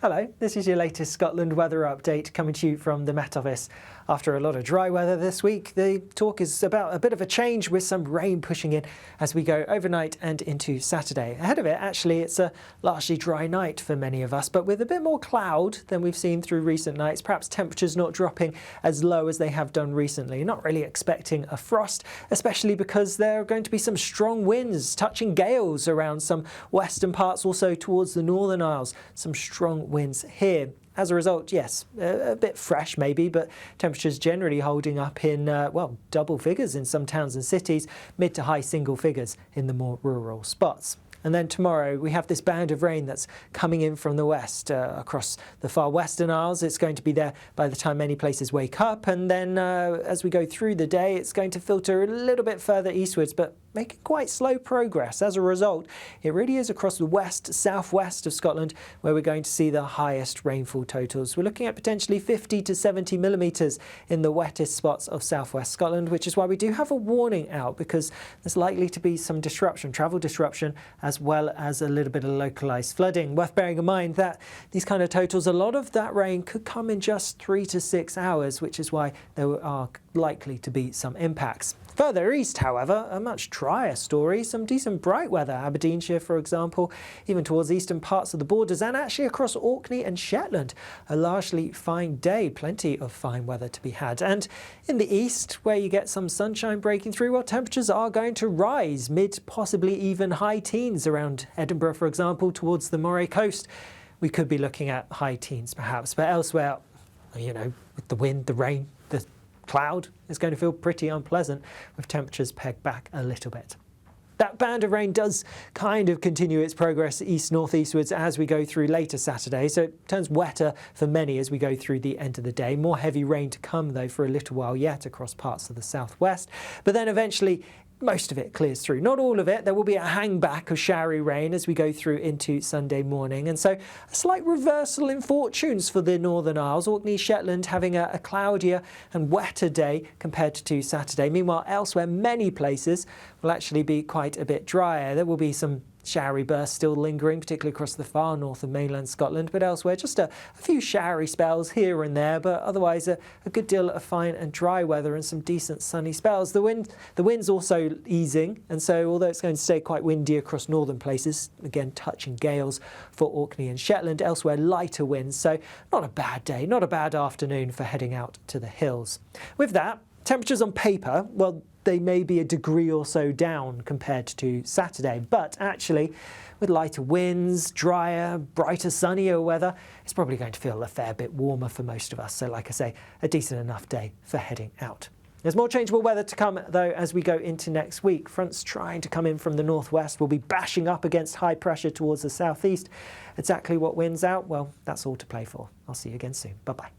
Hello, this is your latest Scotland weather update coming to you from the Met Office. After a lot of dry weather this week, the talk is about a bit of a change with some rain pushing in as we go overnight and into Saturday. Ahead of it, actually, it's a largely dry night for many of us, but with a bit more cloud than we've seen through recent nights, perhaps temperatures not dropping as low as they have done recently. Not really expecting a frost, especially because there are going to be some strong winds, touching gales around some western parts, also towards the Northern Isles. Some strong winds here. As a result, yes, a bit fresh maybe, but temperatures generally holding up in, well, double figures in some towns and cities, mid to high single figures in the more rural spots. And then tomorrow we have this band of rain that's coming in from the west across the far western Isles. It's going to be there by the time many places wake up, and then as we go through the day it's going to filter a little bit further eastwards, but making quite slow progress. As a result, it really is across the west, southwest of Scotland where we're going to see the highest rainfall totals. We're looking at potentially 50 to 70 millimetres in the wettest spots of southwest Scotland, which is why we do have a warning out, because there's likely to be some disruption, travel disruption, as well as a little bit of localised flooding. Worth bearing in mind that these kind of totals, a lot of that rain could come in just 3 to 6 hours, which is why there are likely to be some impacts. Further east, however, a much drier story, some decent bright weather. Aberdeenshire, for example, even towards eastern parts of the borders, and actually across Orkney and Shetland. A largely fine day, plenty of fine weather to be had. And in the east, where you get some sunshine breaking through, well, temperatures are going to rise, mid, possibly even high teens around Edinburgh, for example, towards the Moray coast. We could be looking at high teens perhaps, but elsewhere, you know, with the wind, the rain, the cloud is going to feel pretty unpleasant with temperatures pegged back a little bit. That band of rain does kind of continue its progress east-northeastwards as we go through later Saturday, so it turns wetter for many as we go through the end of the day. More heavy rain to come though for a little while yet across parts of the southwest, but then eventually most of it clears through. Not all of it. There will be a hangback of showery rain as we go through into Sunday morning. And so a slight reversal in fortunes for the Northern Isles. Orkney, Shetland having a cloudier and wetter day compared to Saturday. Meanwhile, elsewhere, many places will actually be quite a bit drier. There will be some showery bursts still lingering, particularly across the far north of mainland Scotland, but elsewhere just a few showery spells here and there, but otherwise a good deal of fine and dry weather and some decent sunny spells. The wind's also easing, and so although it's going to stay quite windy across northern places, again touching gales for Orkney and Shetland, elsewhere lighter winds, so not a bad day, not a bad afternoon for heading out to the hills. With that, temperatures on paper, well, they may be a degree or so down compared to Saturday, but actually with lighter winds, drier, brighter, sunnier weather, it's probably going to feel a fair bit warmer for most of us. So like I say, a decent enough day for heading out. There's more changeable weather to come though as we go into next week. Fronts trying to come in from the northwest will be bashing up against high pressure towards the southeast. Exactly what wins out? Well, that's all to play for. I'll see you again soon. Bye-bye.